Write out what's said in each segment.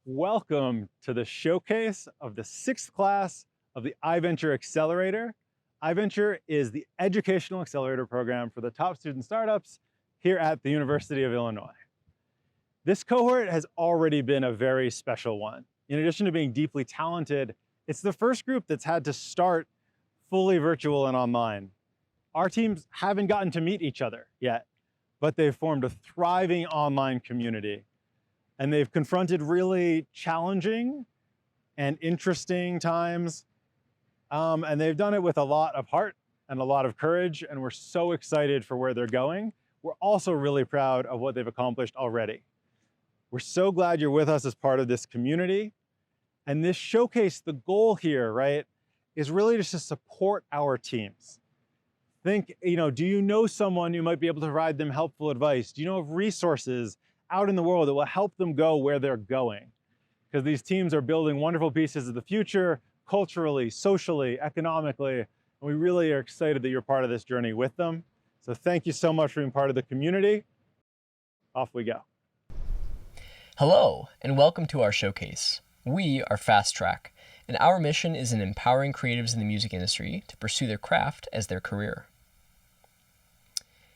Welcome to the showcase of the 6th class of the iVenture Accelerator. iVenture is the educational accelerator program for the top student startups here at the University of Illinois. This cohort has already been a very special one. In addition to being deeply talented, it's the first group that's had to start fully virtual and online. Our teams haven't gotten to meet each other yet, but they've formed a thriving online community. And they've confronted really challenging and interesting times. And they've done it with a lot of heart and a lot of courage. And we're so excited for where they're going. We're also really proud of what they've accomplished already. We're so glad you're with us as part of this community. And this showcase, the goal here, right, is really just to support our teams. Think, do you know someone who might be able to provide them helpful advice? Do you know of resources out in the world that will help them go where they're going? Because these teams are building wonderful pieces of the future, culturally, socially, economically, and we really are excited that you're part of this journey with them. So thank you so much for being part of the community. Off we go. Hello, and welcome to our showcase. We are FastTrack, and our mission is in empowering creatives in the music industry to pursue their craft as their career.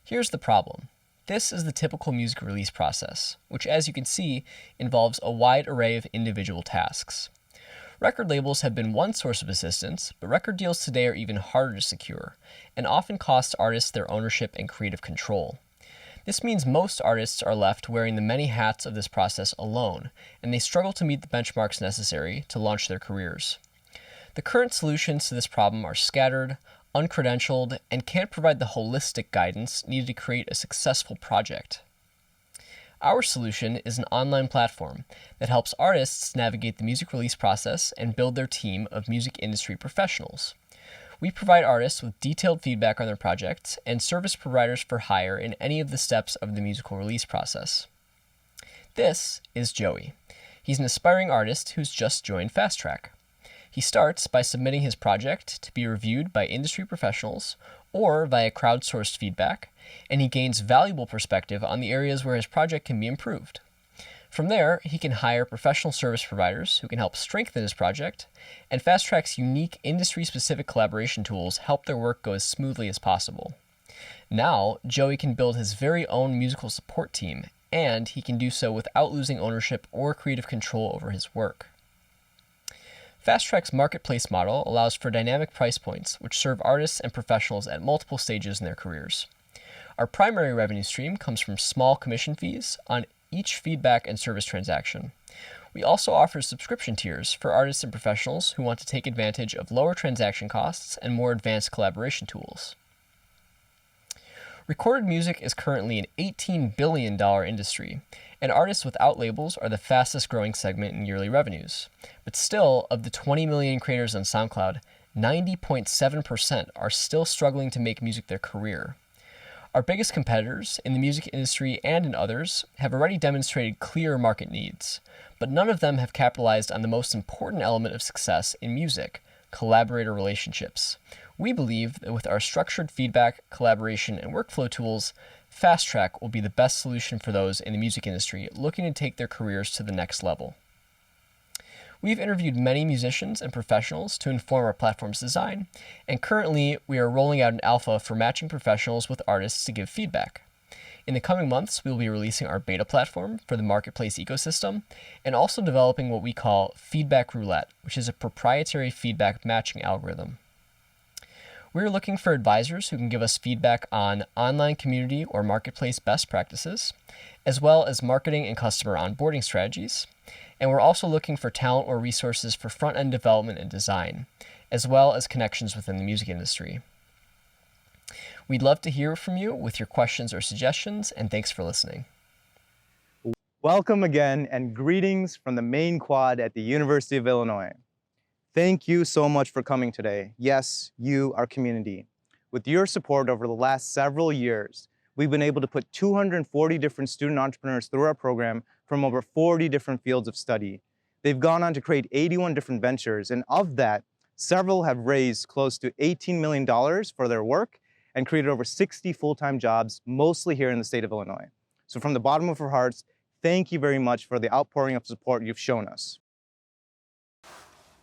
Here's the problem. This is the typical music release process, which, as you can see, involves a wide array of individual tasks. Record labels have been one source of assistance, but record deals today are even harder to secure, and often cost artists their ownership and creative control. This means most artists are left wearing the many hats of this process alone, and they struggle to meet the benchmarks necessary to launch their careers. The current solutions to this problem are scattered, uncredentialed, and can't provide the holistic guidance needed to create a successful project. Our solution is an online platform that helps artists navigate the music release process and build their team of music industry professionals. We provide artists with detailed feedback on their projects and service providers for hire in any of the steps of the musical release process. This is Joey. He's an aspiring artist who's just joined FastTrack. He starts by submitting his project to be reviewed by industry professionals or via crowdsourced feedback, and he gains valuable perspective on the areas where his project can be improved. From there, he can hire professional service providers who can help strengthen his project, and FastTrack's unique industry-specific collaboration tools help their work go as smoothly as possible. Now, Joey can build his very own musical support team, and he can do so without losing ownership or creative control over his work. FastTrack's marketplace model allows for dynamic price points, which serve artists and professionals at multiple stages in their careers. Our primary revenue stream comes from small commission fees on each feedback and service transaction. We also offer subscription tiers for artists and professionals who want to take advantage of lower transaction costs and more advanced collaboration tools. Recorded music is currently an $18 billion industry, and artists without labels are the fastest growing segment in yearly revenues. But still, of the 20 million creators on SoundCloud, 90.7% are still struggling to make music their career. Our biggest competitors in the music industry and in others have already demonstrated clear market needs, but none of them have capitalized on the most important element of success in music, collaborator relationships. We believe that with our structured feedback, collaboration, and workflow tools, FastTrack will be the best solution for those in the music industry looking to take their careers to the next level. We've interviewed many musicians and professionals to inform our platform's design, and currently we are rolling out an alpha for matching professionals with artists to give feedback. In the coming months, we will be releasing our beta platform for the marketplace ecosystem, and also developing what we call Feedback Roulette, which is a proprietary feedback matching algorithm. We're looking for advisors who can give us feedback on online community or marketplace best practices, as well as marketing and customer onboarding strategies. And we're also looking for talent or resources for front-end development and design, as well as connections within the music industry. We'd love to hear from you with your questions or suggestions, and thanks for listening. Welcome again, and greetings from the main quad at the University of Illinois. Thank you so much for coming today. Yes, you, our community. With your support over the last several years, we've been able to put 240 different student entrepreneurs through our program from over 40 different fields of study. They've gone on to create 81 different ventures, and of that, several have raised close to $18 million for their work and created over 60 full-time jobs, mostly here in the state of Illinois. So from the bottom of our hearts, Thank you very much for the outpouring of support you've shown us.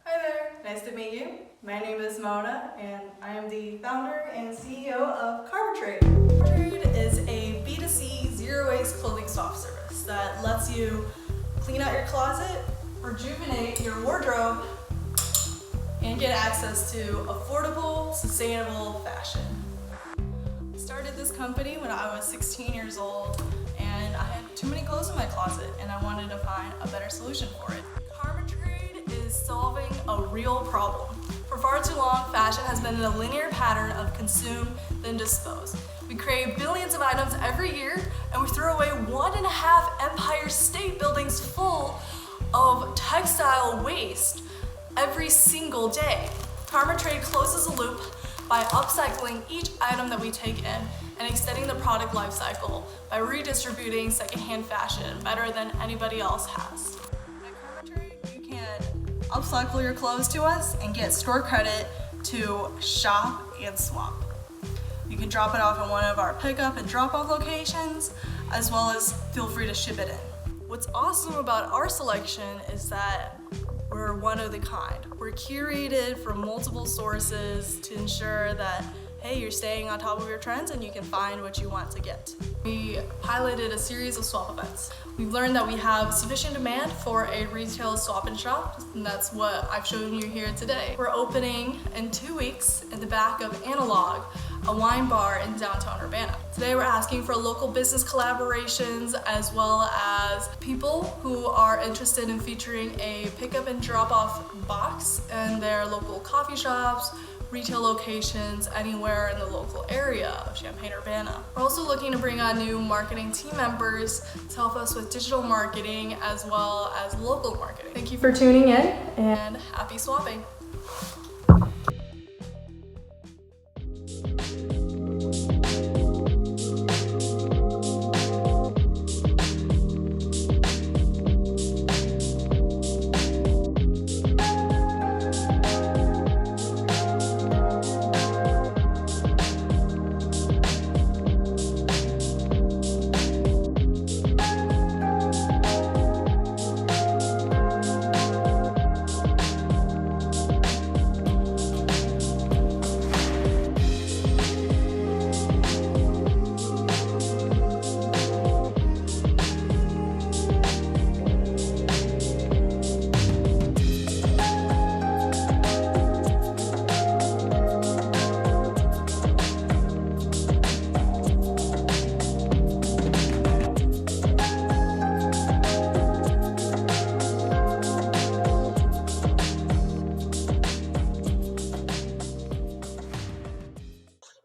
Hi there, nice to meet you. My name is Mona, and I am the founder and CEO of CarberTrade. CarberTrade is a B2C zero-waste clothing swap service that lets you clean out your closet, rejuvenate your wardrobe, and get access to affordable, sustainable fashion. I started this company when I was 16 years old, and I had too many clothes in my closet, and I wanted to find a better solution for it. CarberTrade is solving a real problem. For far too long, fashion has been in a linear pattern of consume, then dispose. We create billions of items every year, and we throw away 1.5 Empire State Buildings full of textile waste every single day. CarberTrade closes the loop by upcycling each item that we take in and extending the product life cycle by redistributing secondhand fashion better than anybody else has. At CarberTrade, you can upcycle your clothes to us and get store credit to shop and swap. You can drop it off at one of our pickup and drop-off locations, as well as feel free to ship it in. What's awesome about our selection is that we're one of the kind. We're curated from multiple sources to ensure that, hey, you're staying on top of your trends and you can find what you want to get. We piloted a series of swap events. We've learned that we have sufficient demand for a retail swap and shop, and that's what I've shown you here today. We're opening in 2 weeks in the back of Analog, a wine bar in downtown Urbana. Today we're asking for local business collaborations as well as people who are interested in featuring a pickup and drop-off box in their local coffee shops, retail locations, anywhere in the local area of Champaign-Urbana. We're also looking to bring on new marketing team members to help us with digital marketing as well as local marketing. Thank you for tuning in and happy swapping.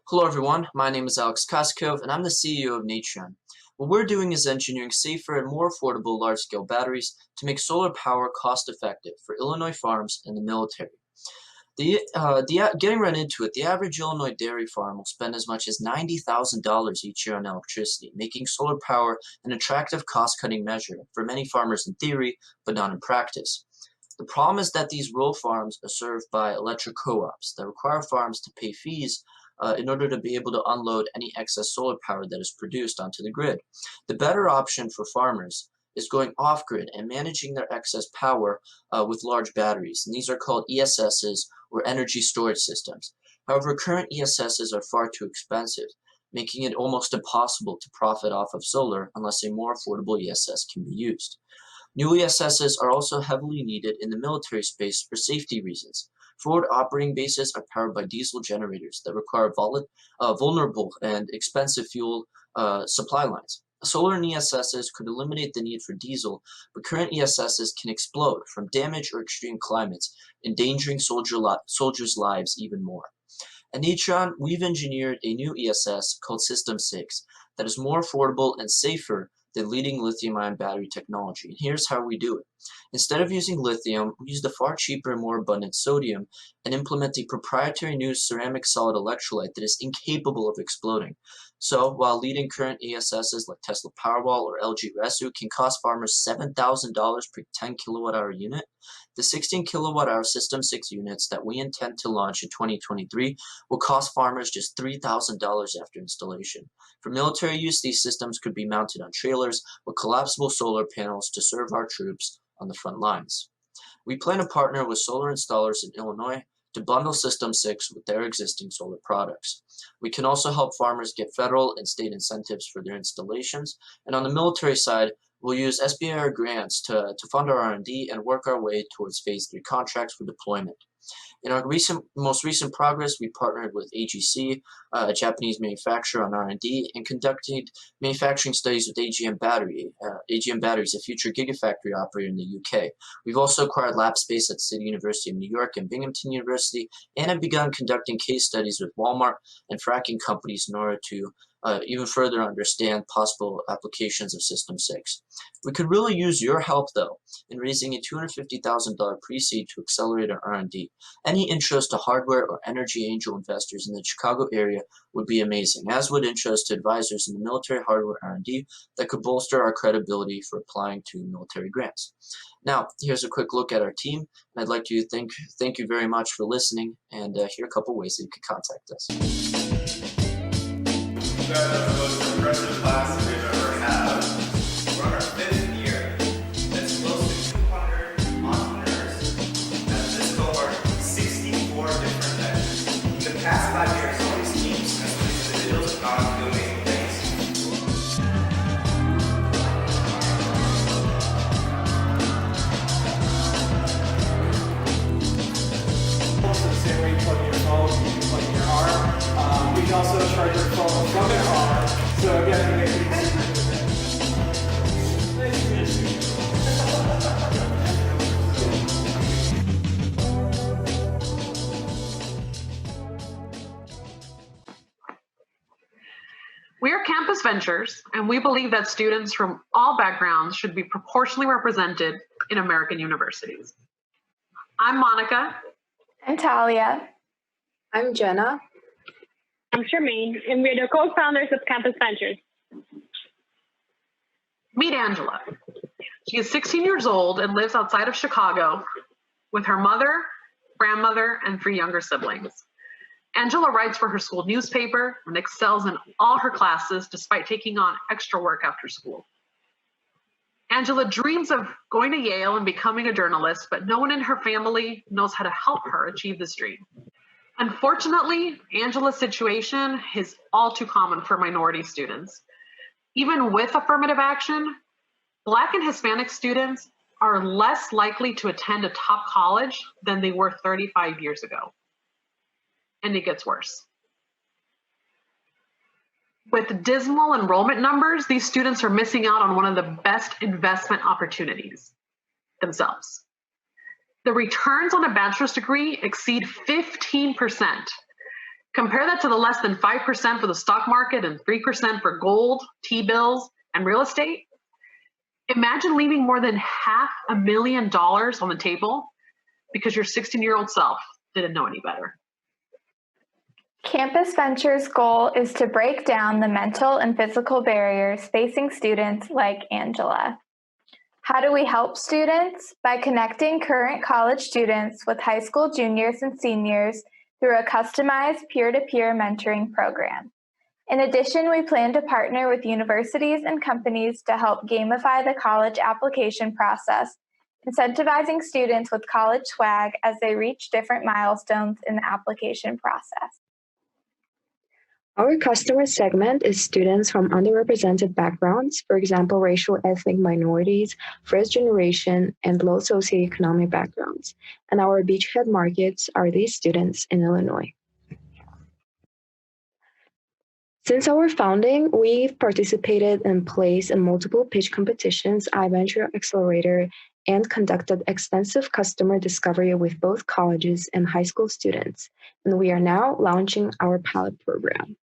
Hello everyone, my name is Alex Koskov and I'm the CEO of Natrion. What we're doing is engineering safer and more affordable large-scale batteries to make solar power cost-effective for Illinois farms and the military. Getting right into it, the average Illinois dairy farm will spend as much as $90,000 each year on electricity, making solar power an attractive cost-cutting measure for many farmers in theory, but not in practice. The problem is that these rural farms are served by electric co-ops that require farms to pay fees in order to be able to unload any excess solar power that is produced onto the grid. The better option for farmers is going off-grid and managing their excess power with large batteries, and these are called ESSs or energy storage systems. However, current ESSs are far too expensive, making it almost impossible to profit off of solar unless a more affordable ESS can be used. New ESSs are also heavily needed in the military space for safety reasons. Forward operating bases are powered by diesel generators that require vulnerable and expensive fuel supply lines. Solar and ESSs could eliminate the need for diesel, but current ESSs can explode from damage or extreme climates, endangering soldiers' lives even more. At Natrion, we've engineered a new ESS called System 6 that is more affordable and safer than leading lithium-ion battery technology. And here's how we do it. Instead of using lithium, we use the far cheaper and more abundant sodium and implement a proprietary new ceramic solid electrolyte that is incapable of exploding. So, while leading current ESSs like Tesla Powerwall or LG Resu can cost farmers $7,000 per 10 kilowatt-hour unit, the 16 kilowatt-hour System 6 units that we intend to launch in 2023 will cost farmers just $3,000 after installation. For military use, these systems could be mounted on trailers with collapsible solar panels to serve our troops on the front lines. We plan to partner with solar installers in Illinois to bundle System 6 with their existing solar products. We can also help farmers get federal and state incentives for their installations, and on the military side, we'll use SBIR grants to fund our R&D and work our way towards Phase 3 contracts for deployment. In our most recent progress, we partnered with AGC, a Japanese manufacturer, on R&D, and conducted manufacturing studies with AGM Batteries, a future gigafactory operator in the UK. We've also acquired lab space at City University of New York and Binghamton University, and have begun conducting case studies with Walmart and fracking companies in order to even further understand possible applications of System 6. We could really use your help, though, in raising a $250,000 pre-seed to accelerate our R&D. Any interest to hardware or energy angel investors in the Chicago area would be amazing, as would interest to advisors in the military hardware R&D that could bolster our credibility for applying to military grants. Now, here's a quick look at our team, and I'd like to thank you very much for listening, and here are a couple ways that you can contact us. The most impressive class that we've ever had. We're on our 5th year. That's close to 200 entrepreneurs. At this cohort, 64 different types. In the past 5 years, all these teams and some of these individuals have gone to do amazing things. So the same way you plug in your phone, you can plug in your arm. We can also charge your phone from your arm. So again, you make it We are Campus Ventures, and we believe that students from all backgrounds should be proportionally represented in American universities. I'm Monica. I'm Talia. I'm Jenna. I'm Charmaine, and we're the co-founders of Campus Ventures. Meet Angela. She is 16 years old and lives outside of Chicago with her mother, grandmother, and 3 younger siblings. Angela writes for her school newspaper and excels in all her classes despite taking on extra work after school. Angela dreams of going to Yale and becoming a journalist, but no one in her family knows how to help her achieve this dream. Unfortunately, Angela's situation is all too common for minority students. Even with affirmative action, Black and Hispanic students are less likely to attend a top college than they were 35 years ago. And it gets worse. With dismal enrollment numbers, these students are missing out on one of the best investment opportunities, themselves. The returns on a bachelor's degree exceed 15%. Compare that to the less than 5% for the stock market and 3% for gold, T-bills, and real estate. Imagine leaving more than $500,000 on the table because your 16-year-old self didn't know any better. Campus Ventures' goal is to break down the mental and physical barriers facing students like Angela. How do we help students? By connecting current college students with high school juniors and seniors through a customized peer-to-peer mentoring program. In addition, we plan to partner with universities and companies to help gamify the college application process, incentivizing students with college swag as they reach different milestones in the application process. Our customer segment is students from underrepresented backgrounds, for example, racial ethnic minorities, first generation, and low socioeconomic backgrounds. And our beachhead markets are these students in Illinois. Since our founding, we've participated and placed in multiple pitch competitions, iVenture Accelerator, and conducted extensive customer discovery with both colleges and high school students. And we are now launching our pilot program.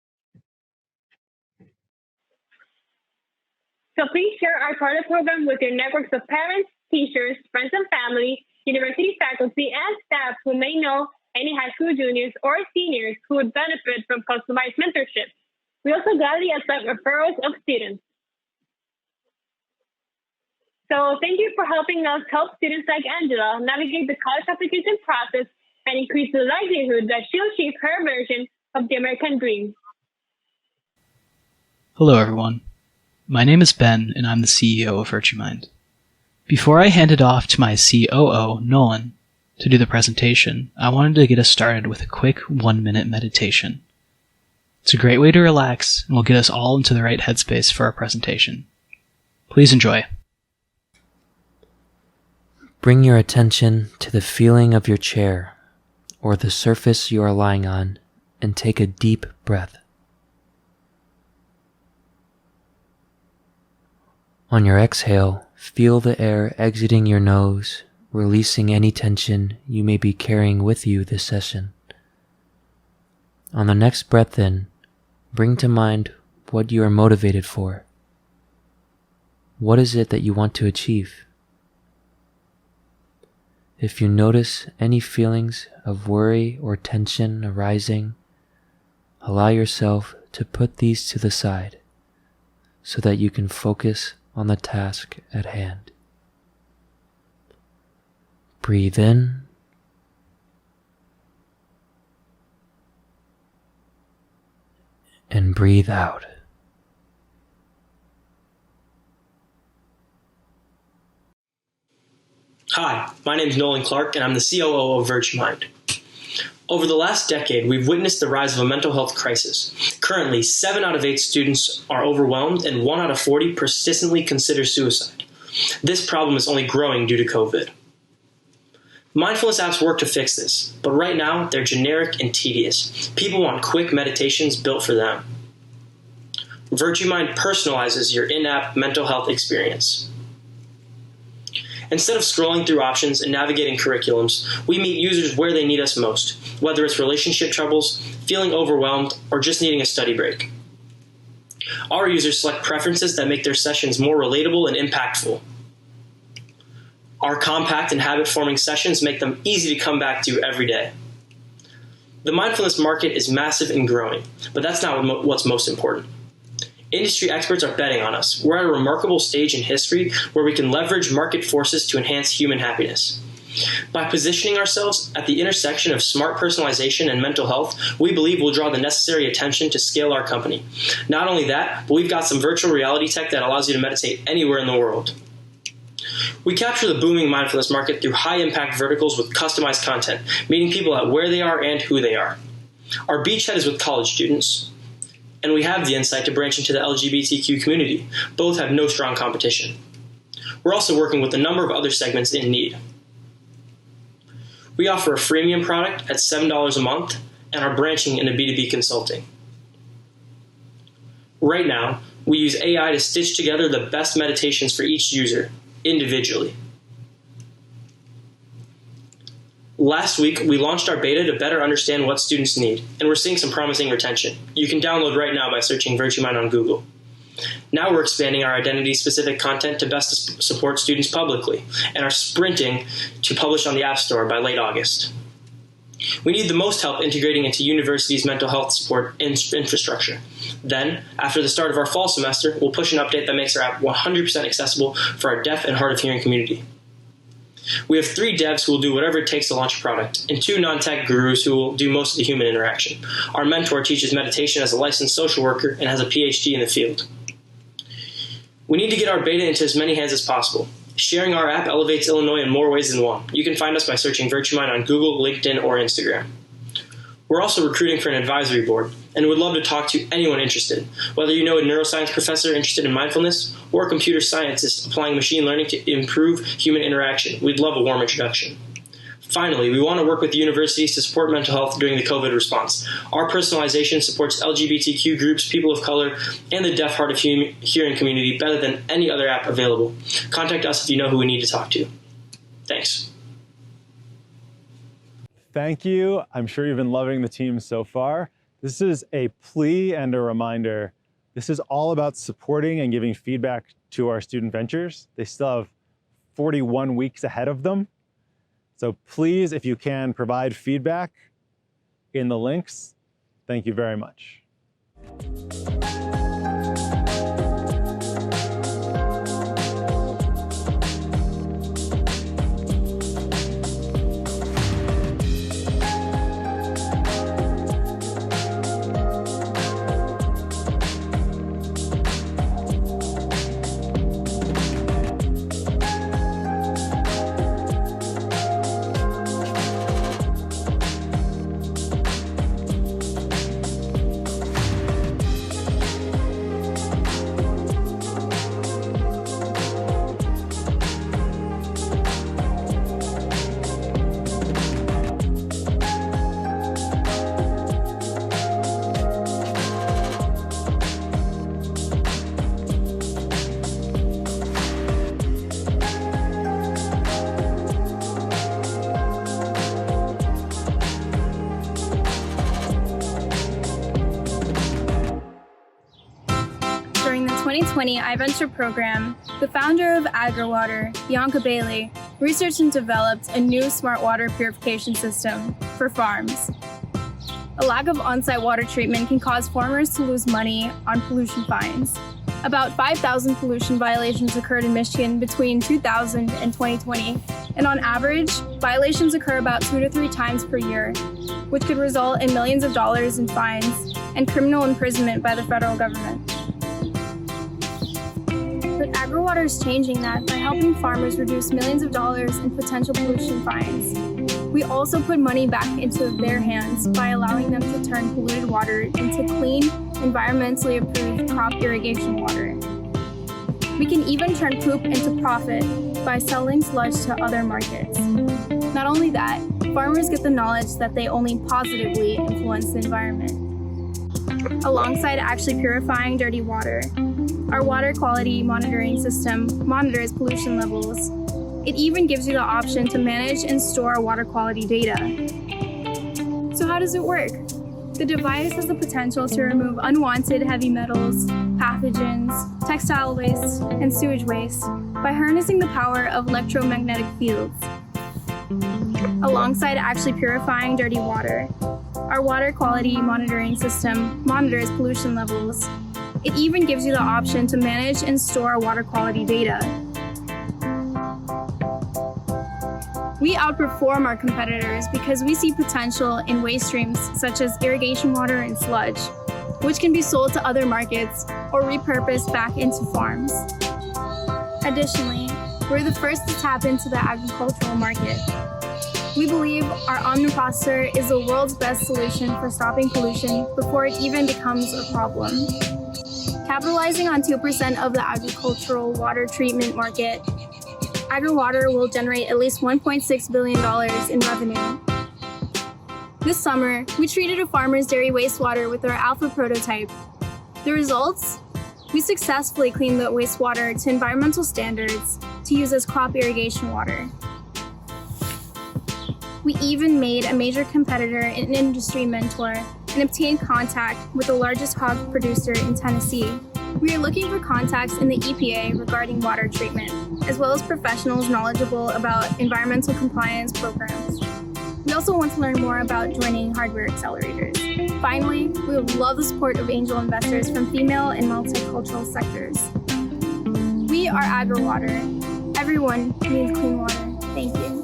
So please share our pilot program with your networks of parents, teachers, friends and family, university faculty, and staff who may know any high school juniors or seniors who would benefit from customized mentorship. We also gladly accept referrals of students. So thank you for helping us help students like Angela navigate the college application process and increase the likelihood that she'll achieve her version of the American dream. Hello everyone. My name is Ben and I'm the CEO of VRtuMind. Before I hand it off to my COO, Nolan, to do the presentation, I wanted to get us started with a quick 1-minute meditation. It's a great way to relax and will get us all into the right headspace for our presentation. Please enjoy. Bring your attention to the feeling of your chair or the surface you are lying on and take a deep breath. On your exhale, feel the air exiting your nose, releasing any tension you may be carrying with you this session. On the next breath in, bring to mind what you are motivated for. What is it that you want to achieve? If you notice any feelings of worry or tension arising, allow yourself to put these to the side so that you can focus on the task at hand. Breathe in and breathe out. Hi, my name is Nolan Clark, and I'm the COO of VRtuMind. Over the last decade, we've witnessed the rise of a mental health crisis. Currently, 7 out of 8 students are overwhelmed, and 1 out of 40 persistently consider suicide. This problem is only growing due to COVID. Mindfulness apps work to fix this, but right now, they're generic and tedious. People want quick meditations built for them. VRtuMind personalizes your in-app mental health experience. Instead of scrolling through options and navigating curriculums, we meet users where they need us most, whether it's relationship troubles, feeling overwhelmed, or just needing a study break. Our users select preferences that make their sessions more relatable and impactful. Our compact and habit-forming sessions make them easy to come back to every day. The mindfulness market is massive and growing, but that's not what's most important. Industry experts are betting on us. We're at a remarkable stage in history where we can leverage market forces to enhance human happiness. By positioning ourselves at the intersection of smart personalization and mental health, we believe we'll draw the necessary attention to scale our company. Not only that, but we've got some virtual reality tech that allows you to meditate anywhere in the world. We capture the booming mindfulness market through high-impact verticals with customized content, meeting people at where they are and who they are. Our beachhead is with college students, and we have the insight to branch into the LGBTQ community. Both have no strong competition. We're also working with a number of other segments in need. We offer a freemium product at $7 a month and are branching into B2B consulting. Right now, we use AI to stitch together the best meditations for each user, individually. Last week, we launched our beta to better understand what students need, and we're seeing some promising retention. You can download right now by searching VRtuMind on Google. Now we're expanding our identity-specific content to best support students publicly, and are sprinting to publish on the App Store by late August. We need the most help integrating into universities' mental health support infrastructure. Then, after the start of our fall semester, we'll push an update that makes our app 100% accessible for our deaf and hard of hearing community. We have 3 devs who will do whatever it takes to launch a product, and 2 non-tech gurus who will do most of the human interaction. Our mentor teaches meditation as a licensed social worker and has a PhD in the field. We need to get our beta into as many hands as possible. Sharing our app elevates Illinois in more ways than one. You can find us by searching VRtuMind on Google, LinkedIn, or Instagram. We're also recruiting for an advisory board, and would love to talk to anyone interested, whether you know a neuroscience professor interested in mindfulness or a computer scientist applying machine learning to improve human interaction. We'd love a warm introduction. Finally, we want to work with universities to support mental health during the COVID response. Our personalization supports LGBTQ groups, people of color, and the deaf hard of hearing community better than any other app available. Contact us if you know who we need to talk to. Thanks. Thank you. I'm sure you've been loving the team so far. This is a plea and a reminder. This is all about supporting and giving feedback to our student ventures. They still have 41 weeks ahead of them. So please, if you can, provide feedback in the links. Thank you very much. 2020 iVenture program, the founder of Agriwater, Bianca Bailey, researched and developed a new smart water purification system for farms. A lack of on-site water treatment can cause farmers to lose money on pollution fines. About 5,000 pollution violations occurred in Michigan between 2000 and 2020, and on average, violations occur about 2 to 3 times per year, which could result in millions of dollars in fines and criminal imprisonment by the federal government. But Agriwater is changing that by helping farmers reduce millions of dollars in potential pollution fines. We also put money back into their hands by allowing them to turn polluted water into clean, environmentally approved crop irrigation water. We can even turn poop into profit by selling sludge to other markets. Not only that, farmers get the knowledge that they only positively influence the environment. Alongside actually purifying dirty water, our water quality monitoring system monitors pollution levels. It even gives you the option to manage and store water quality data. So how does it work? The device has the potential to remove unwanted heavy metals, pathogens, textile waste, and sewage waste by harnessing the power of electromagnetic fields. Alongside actually purifying dirty water, our water quality monitoring system monitors pollution levels. It even gives you the option to manage and store water quality data. We outperform our competitors because we see potential in waste streams such as irrigation water and sludge, which can be sold to other markets or repurposed back into farms. Additionally, we're the first to tap into the agricultural market. We believe our Omniprocessor is the world's best solution for stopping pollution before it even becomes a problem. Capitalizing on 2% of the agricultural water treatment market, Agriwater will generate at least $1.6 billion in revenue. This summer, we treated a farmer's dairy wastewater with our alpha prototype. The results? We successfully cleaned the wastewater to environmental standards to use as crop irrigation water. We even made a major competitor and industry mentor and obtained contact with the largest hog producer in Tennessee. We are looking for contacts in the EPA regarding water treatment, as well as professionals knowledgeable about environmental compliance programs. We also want to learn more about joining hardware accelerators. Finally, we would love the support of angel investors from female and multicultural sectors. We are Agriwater. Everyone needs clean water. Thank you.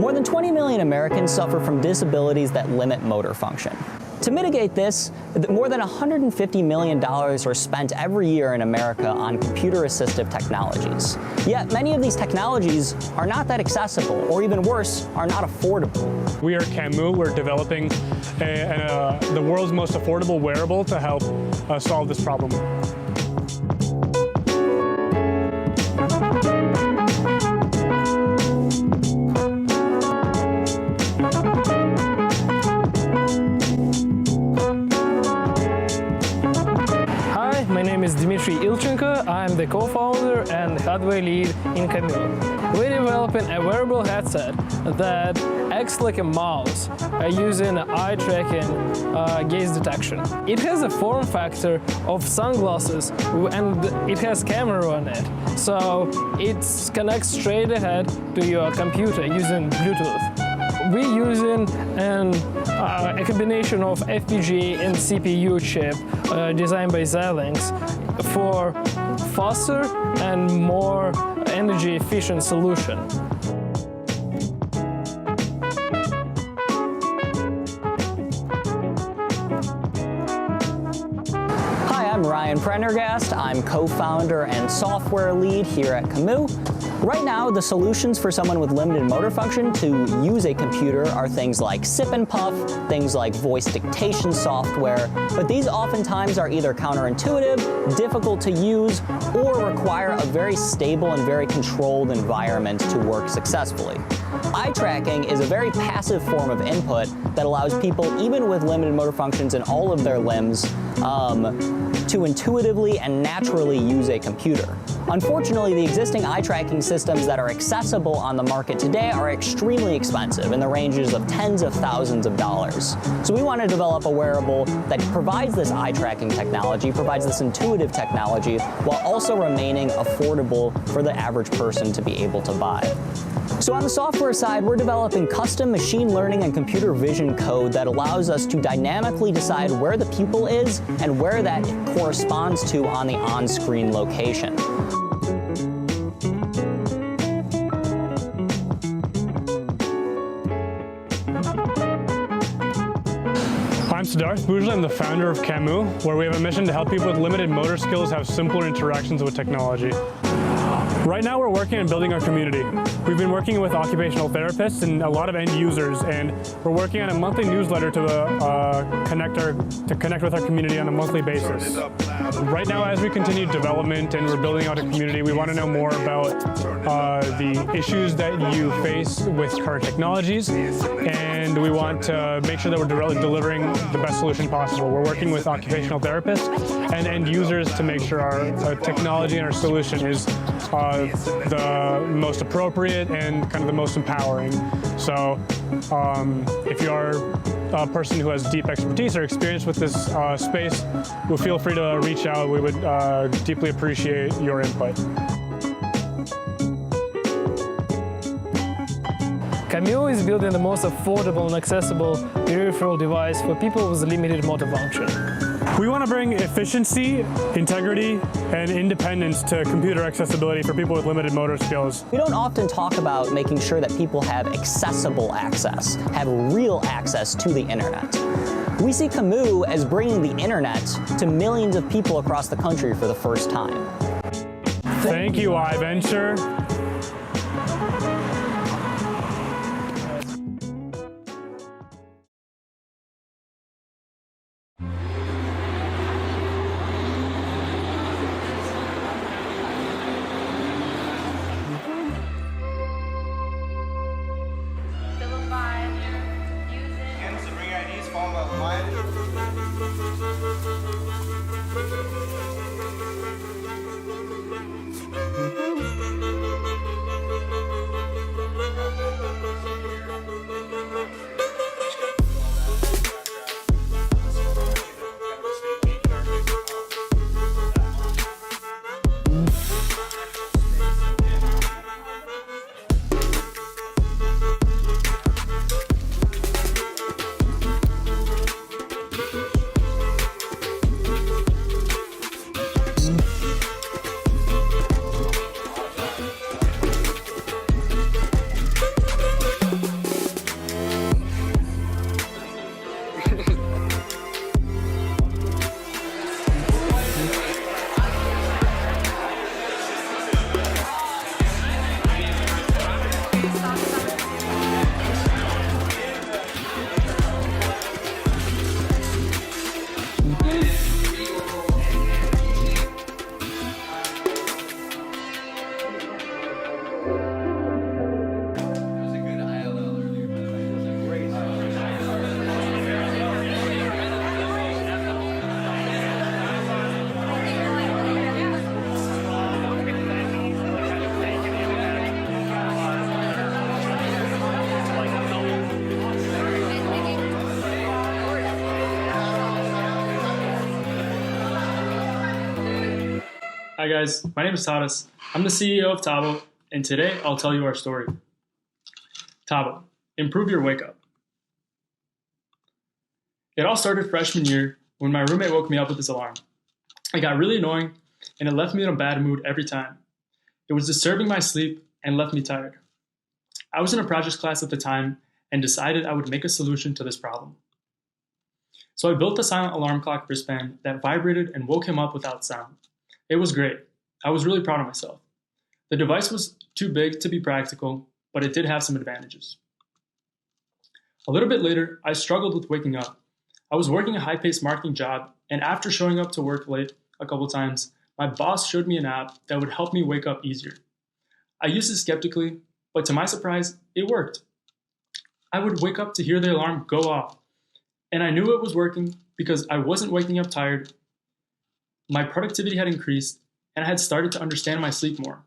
More than 20 million Americans suffer from disabilities that limit motor function. To mitigate this, more than $150 million are spent every year in America on computer-assistive technologies. Yet many of these technologies are not that accessible, or even worse, are not affordable. We are CamUX. We're developing the world's most affordable wearable to help solve this problem. My name is Dmitry Ilchenko. I'm the co-founder and hardware lead in CamUX. We're developing a wearable headset that acts like a mouse using eye tracking gaze detection. It has a form factor of sunglasses and it has camera on it. So it connects straight ahead to your computer using Bluetooth. We're using a combination of FPGA and CPU chip designed by Xilinx for faster and more energy efficient solution. Hi, I'm Ryan Prendergast. I'm co-founder and software lead here at CamUX. Right now, the solutions for someone with limited motor function to use a computer are things like sip and puff, things like voice dictation software, but these oftentimes are either counterintuitive, difficult to use, or require a very stable and very controlled environment to work successfully. Eye tracking is a very passive form of input that allows people, even with limited motor functions in all of their limbs, to intuitively and naturally use a computer. Unfortunately, the existing eye tracking systems that are accessible on the market today are extremely expensive, in the ranges of tens of thousands of dollars. So we want to develop a wearable that provides this eye tracking technology, provides this intuitive technology, while also remaining affordable for the average person to be able to buy. So on the software side, we're developing custom machine learning and computer vision code that allows us to dynamically decide where the pupil is and where that corresponds to on the on-screen location. I'm Siddharth Bujla. I'm the founder of CamUX, where we have a mission to help people with limited motor skills have simpler interactions with technology. Right now we're working on building our community. We've been working with occupational therapists and a lot of end users, and we're working on a monthly newsletter to connect with our community on a monthly basis. Right now, as we continue development and we're building out a community, we want to know more about the issues that you face with current technologies, and we want to make sure that we're delivering the best solution possible. We're working with occupational therapists and end users to make sure our technology and our solution is the most appropriate and kind of the most empowering. So if you are a person who has deep expertise or experience with this space, well, feel free to reach out. We would deeply appreciate your input. CamUX is building the most affordable and accessible peripheral device for people with limited motor function. We want to bring efficiency, integrity, and independence to computer accessibility for people with limited motor skills. We don't often talk about making sure that people have accessible access, have real access to the internet. We see CamUX as bringing the internet to millions of people across the country for the first time. Thank you, iVenture. Hi guys, my name is Tadas. I'm the CEO of TAVO, and today I'll tell you our story. TAVO, improve your wake up. It all started freshman year when my roommate woke me up with his alarm. It got really annoying, and it left me in a bad mood every time. It was disturbing my sleep and left me tired. I was in a projects class at the time and decided I would make a solution to this problem. So I built a silent alarm clock wristband that vibrated and woke him up without sound. It was great. I was really proud of myself. The device was too big to be practical, but it did have some advantages. A little bit later, I struggled with waking up. I was working a high-paced marketing job, and after showing up to work late a couple times, my boss showed me an app that would help me wake up easier. I used it skeptically, but to my surprise, it worked. I would wake up to hear the alarm go off, and I knew it was working because I wasn't waking up tired. My productivity had increased, and I had started to understand my sleep more.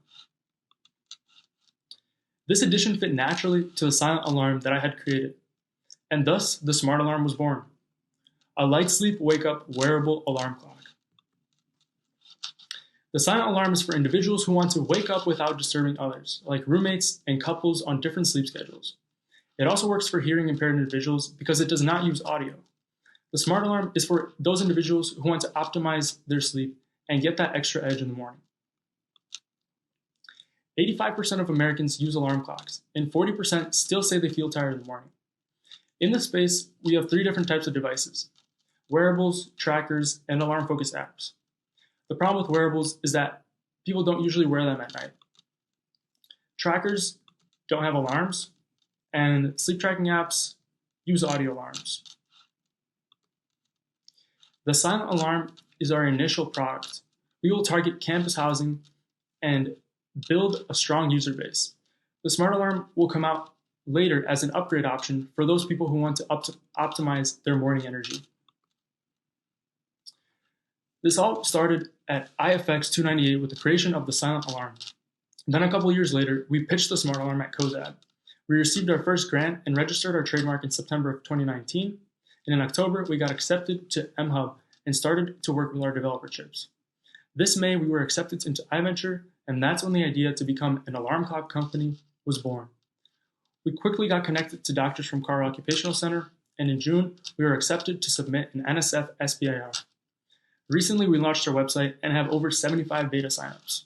This addition fit naturally to the silent alarm that I had created, and thus the SmartAlarm was born, a light sleep wake-up wearable alarm clock. The silent alarm is for individuals who want to wake up without disturbing others, like roommates and couples on different sleep schedules. It also works for hearing impaired individuals because it does not use audio. The SmartAlarm is for those individuals who want to optimize their sleep and get that extra edge in the morning. 85% of Americans use alarm clocks, and 40% still say they feel tired in the morning. In this space, we have 3 different types of devices: wearables, trackers, and alarm-focused apps. The problem with wearables is that people don't usually wear them at night. Trackers don't have alarms, and sleep tracking apps use audio alarms. The silent alarm is our initial product. We will target campus housing and build a strong user base. The SmartAlarm will come out later as an upgrade option for those people who want to optimize their morning energy. This all started at IFX 298 with the creation of the silent alarm. Then a couple years later, we pitched the SmartAlarm at COSAD. We received our first grant and registered our trademark in September of 2019. And in October, we got accepted to mHub and started to work with our developer chips. This May, we were accepted into iVenture, and that's when the idea to become an alarm clock company was born. We quickly got connected to doctors from Carl Occupational Center, and in June, we were accepted to submit an NSF SBIR. Recently, we launched our website and have over 75 beta signups.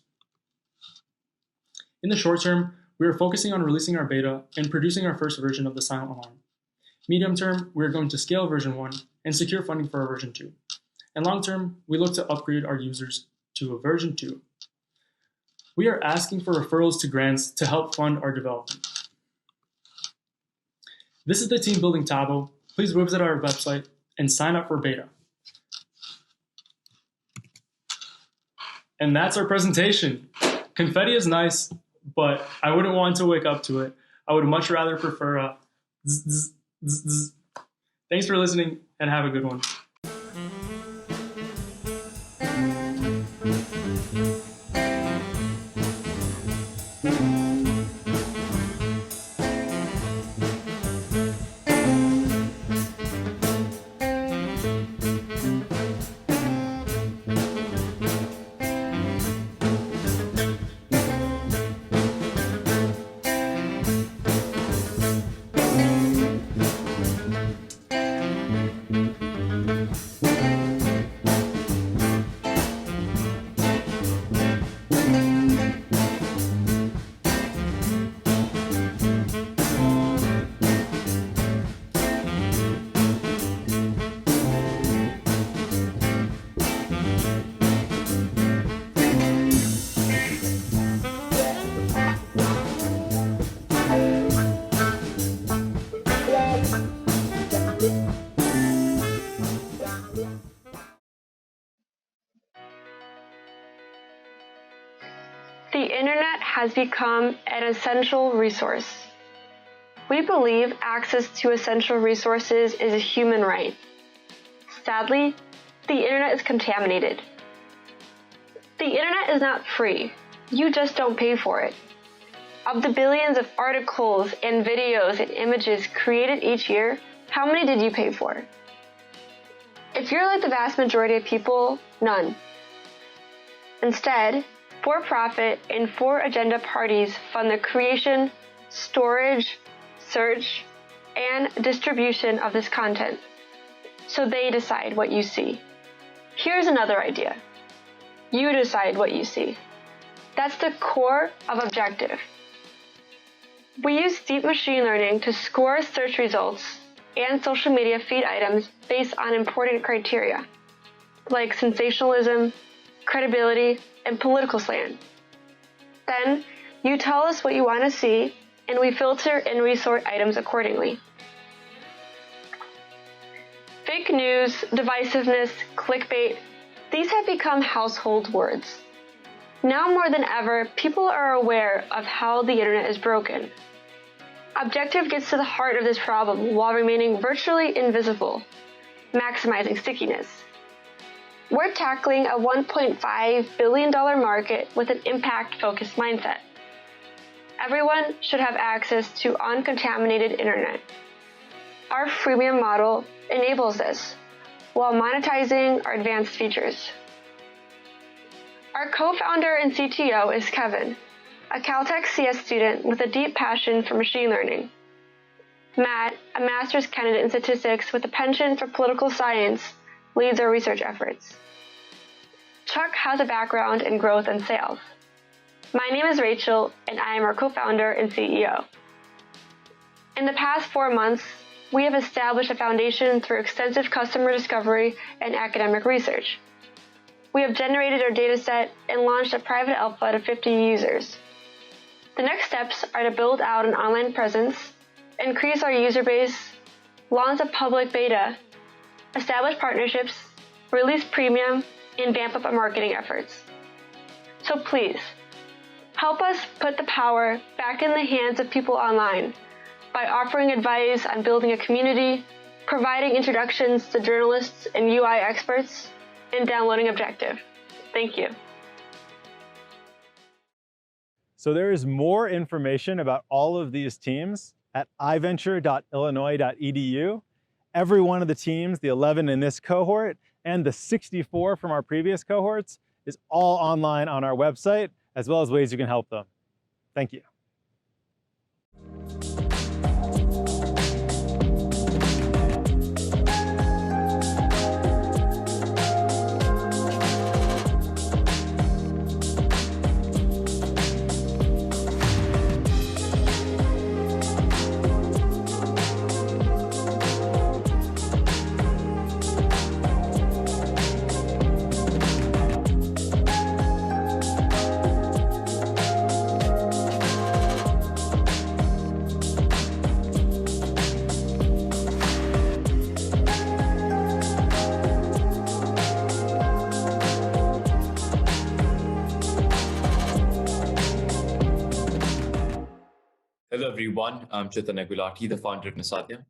In the short term, we are focusing on releasing our beta and producing our first version of the silent alarm. Medium term, we are going to scale version 1 and secure funding for our version 2. And long term, we look to upgrade our users to a version 2. We are asking for referrals to grants to help fund our development. This is the team building TAVO. Please visit our website and sign up for beta. And that's our presentation. Confetti is nice, but I wouldn't want to wake up to it. I would much rather prefer a zzz, zzz, zzz, zzz. Thanks for listening and have a good one. The internet has become an essential resource. We believe access to essential resources is a human right. Sadly, the internet is contaminated. The internet is not free. You just don't pay for it. Of the billions of articles and videos and images created each year, how many did you pay for? If you're like the vast majority of people, none. Instead, for-profit and for-agenda parties fund the creation, storage, search, and distribution of this content, so they decide what you see. Here's another idea. You decide what you see. That's the core of objective. We use deep machine learning to score search results and social media feed items based on important criteria, like sensationalism, credibility, and political slant. Then, you tell us what you want to see, and we filter and resort items accordingly. Fake news, divisiveness, clickbait, these have become household words. Now more than ever, people are aware of how the internet is broken. Objective gets to the heart of this problem while remaining virtually invisible, maximizing stickiness. We're tackling a $1.5 billion market with an impact-focused mindset. Everyone should have access to uncontaminated internet. Our freemium model enables this, while monetizing our advanced features. Our co-founder and CTO is Kevin, a Caltech CS student with a deep passion for machine learning. Matt, a master's candidate in statistics with a penchant for political science, leads our research efforts. Chuck has a background in growth and sales. My name is Rachel, and I am our co-founder and CEO. In the past 4 months, we have established a foundation through extensive customer discovery and academic research. We have generated our dataset and launched a private alpha to 50 users. The next steps are to build out an online presence, increase our user base, launch a public beta, establish partnerships, release premium, and vamp up our marketing efforts. So please, help us put the power back in the hands of people online by offering advice on building a community, providing introductions to journalists and UI experts, and downloading Objective. Thank you. So there is more information about all of these teams at iventure.illinois.edu. Every one of the teams, the 11 in this cohort and the 64 from our previous cohorts, is all online on our website, as well as ways you can help them. Thank you. Hello everyone, I'm Chetan Agulati, the founder of NASADYA.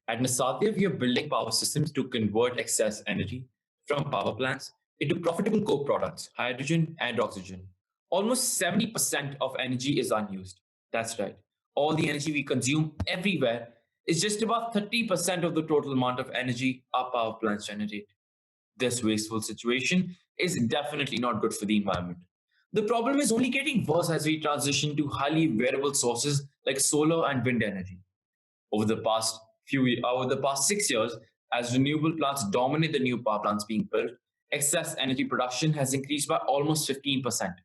At NASADYA, we are building power systems to convert excess energy from power plants into profitable co-products, hydrogen and oxygen. Almost 70% of energy is unused. That's right. All the energy we consume everywhere is just about 30% of the total amount of energy our power plants generate. This wasteful situation is definitely not good for the environment. The problem is only getting worse as we transition to highly variable sources like solar and wind energy. Over the past 6 years, as renewable plants dominate the new power plants being built, excess energy production has increased by almost 15%.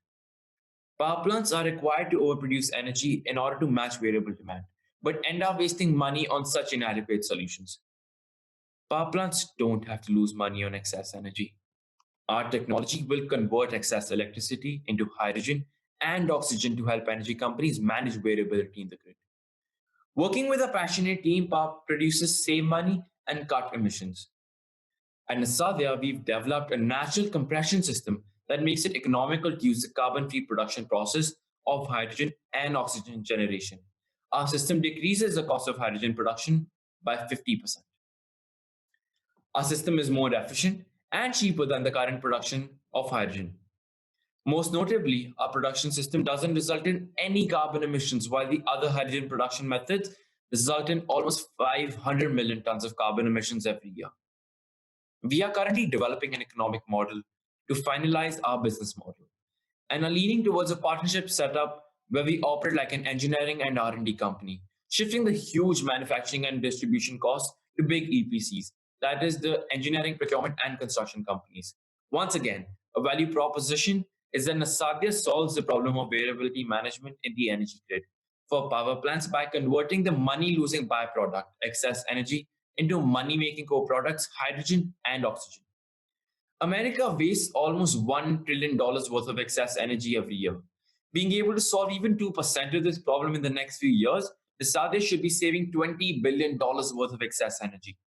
Power plants are required to overproduce energy in order to match variable demand, but end up wasting money on such inadequate solutions. Power plants don't have to lose money on excess energy. Our technology will convert excess electricity into hydrogen and oxygen to help energy companies manage variability in the grid. Working with a passionate team, power producers save money and cut emissions. At NASADYA, we've developed a natural compression system that makes it economical to use the carbon-free production process of hydrogen and oxygen generation. Our system decreases the cost of hydrogen production by 50%. Our system is more efficient and cheaper than the current production of hydrogen. Most notably, our production system doesn't result in any carbon emissions, while the other hydrogen production methods result in almost 500 million tons of carbon emissions every year. We are currently developing an economic model to finalize our business model. and are leaning towards a partnership setup where we operate like an engineering and R&D company, shifting the huge manufacturing and distribution costs to big EPCs, that is the engineering, procurement, and construction companies. Once again, a value proposition is that NASADYA solves the problem of variability management in the energy grid for power plants by converting the money-losing byproduct, excess energy, into money-making co-products, hydrogen and oxygen. America wastes almost $1 trillion worth of excess energy every year. Being able to solve even 2% of this problem in the next few years, NASADYA should be saving $20 billion worth of excess energy.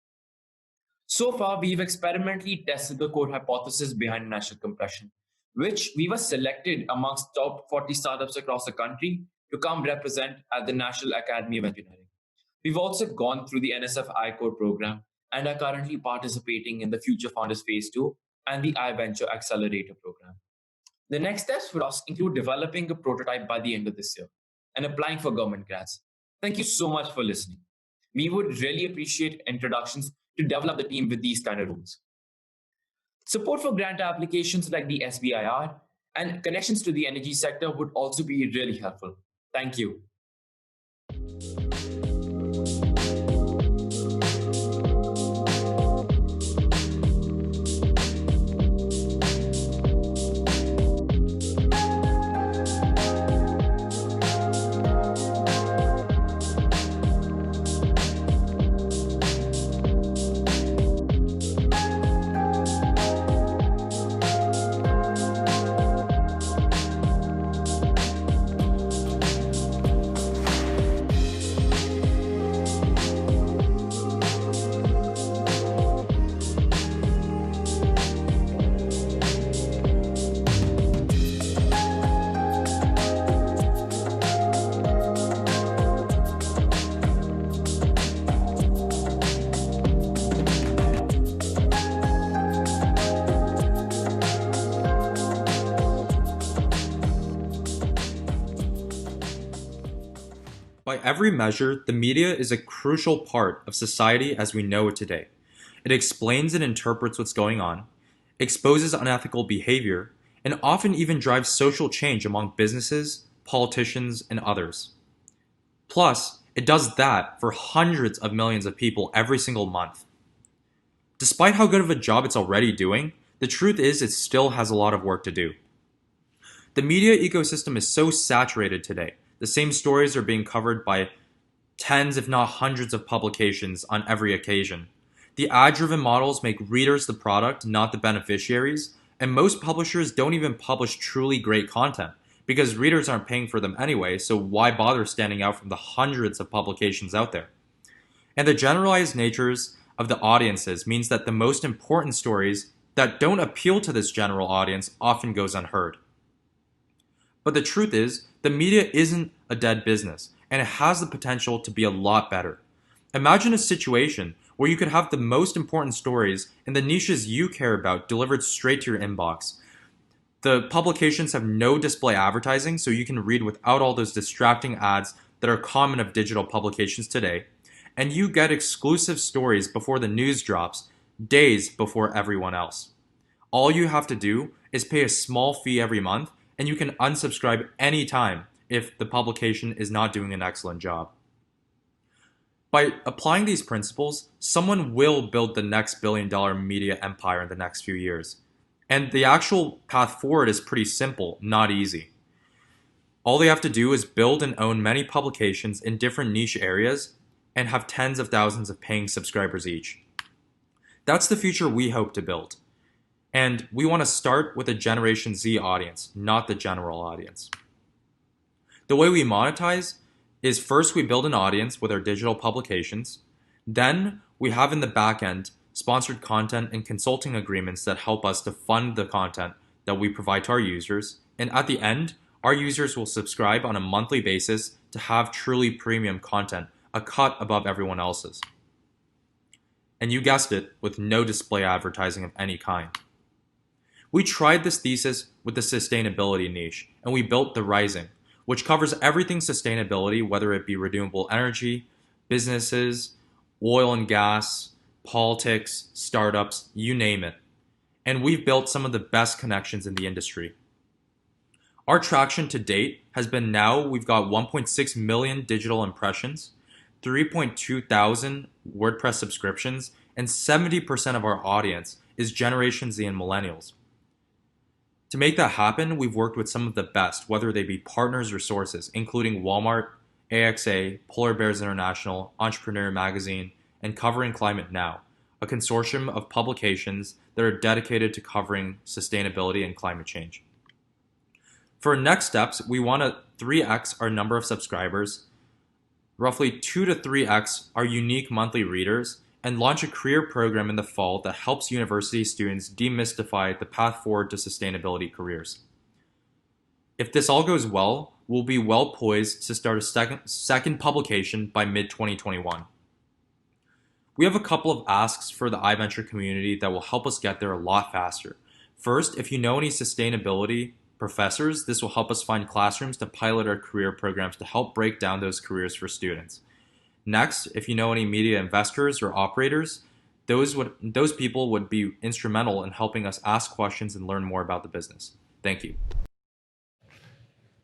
So far, we've experimentally tested the core hypothesis behind national compression, which we were selected amongst top 40 startups across the country to come represent at the National Academy of Engineering. We've also gone through the NSF iCore program and are currently participating in the Future Founders Phase 2 and the iVenture Accelerator program. The next steps for us include developing a prototype by the end of this year and applying for government grants. Thank you so much for listening. We would really appreciate introductions to develop the team with these kind of rules. Support for grant applications like the SBIR and connections to the energy sector would also be really helpful. Thank you. By every measure, the media is a crucial part of society as we know it today. It explains and interprets what's going on, exposes unethical behavior, and often even drives social change among businesses, politicians, and others. Plus, it does that for hundreds of millions of people every single month. Despite how good of a job it's already doing, the truth is it still has a lot of work to do. The media ecosystem is so saturated today. The same stories are being covered by tens, if not hundreds of publications on every occasion. The ad-driven models make readers the product, not the beneficiaries, and most publishers don't even publish truly great content because readers aren't paying for them anyway, so why bother standing out from the hundreds of publications out there? And the generalized natures of the audiences means that the most important stories that don't appeal to this general audience often goes unheard. But the truth is, the media isn't a dead business, and it has the potential to be a lot better. Imagine a situation where you could have the most important stories in the niches you care about delivered straight to your inbox. The publications have no display advertising, so you can read without all those distracting ads that are common of digital publications today, and you get exclusive stories before the news drops, days before everyone else. All you have to do is pay a small fee every month, and you can unsubscribe anytime if the publication is not doing an excellent job. By applying these principles, someone will build the next billion-dollar media empire in the next few years. And the actual path forward is pretty simple, not easy. All they have to do is build and own many publications in different niche areas and have tens of thousands of paying subscribers each. That's the future we hope to build. And we want to start with a Generation Z audience, not the general audience. The way we monetize is first we build an audience with our digital publications. Then we have in the back end sponsored content and consulting agreements that help us to fund the content that we provide to our users. And at the end, our users will subscribe on a monthly basis to have truly premium content, a cut above everyone else's. And you guessed it, with no display advertising of any kind. We tried this thesis with the sustainability niche, and we built The Rising, which covers everything sustainability, whether it be renewable energy, businesses, oil and gas, politics, startups, you name it. And we've built some of the best connections in the industry. Our traction to date has been we've got 1.6 million digital impressions, 3.2 thousand WordPress subscriptions, and 70% of our audience is Generation Z and Millennials. To make that happen, we've worked with some of the best, whether they be partners or sources, including Walmart, AXA, Polar Bears International, Entrepreneur Magazine, and Covering Climate Now, a consortium of publications that are dedicated to covering sustainability and climate change. For next steps, we want to 3x our number of subscribers, roughly 2 to 3x our unique monthly readers, and launch a career program in the fall that helps university students demystify the path forward to sustainability careers. If this all goes well, we'll be well poised to start a second publication by mid-2021. We have a couple of asks for the iVenture community that will help us get there a lot faster. First, if you know any sustainability professors, this will help us find classrooms to pilot our career programs to help break down those careers for students. Next, if you know any media investors or operators, those people would be instrumental in helping us ask questions and learn more about the business. Thank you.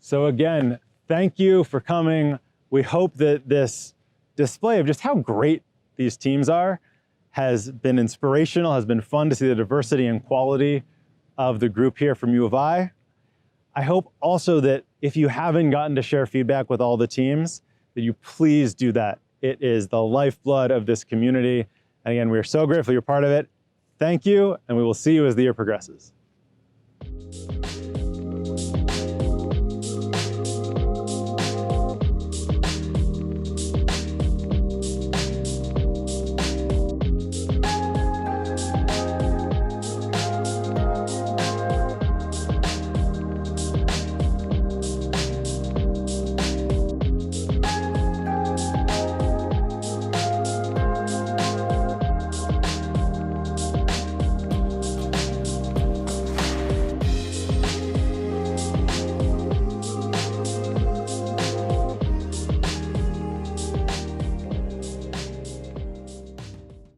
So again, thank you for coming. We hope that this display of just how great these teams are has been inspirational, has been fun to see the diversity and quality of the group here from U of I. I hope also that if you haven't gotten to share feedback with all the teams, that you please do that. It is the lifeblood of this community. And again, we're so grateful you're part of it. Thank you, and we will see you as the year progresses.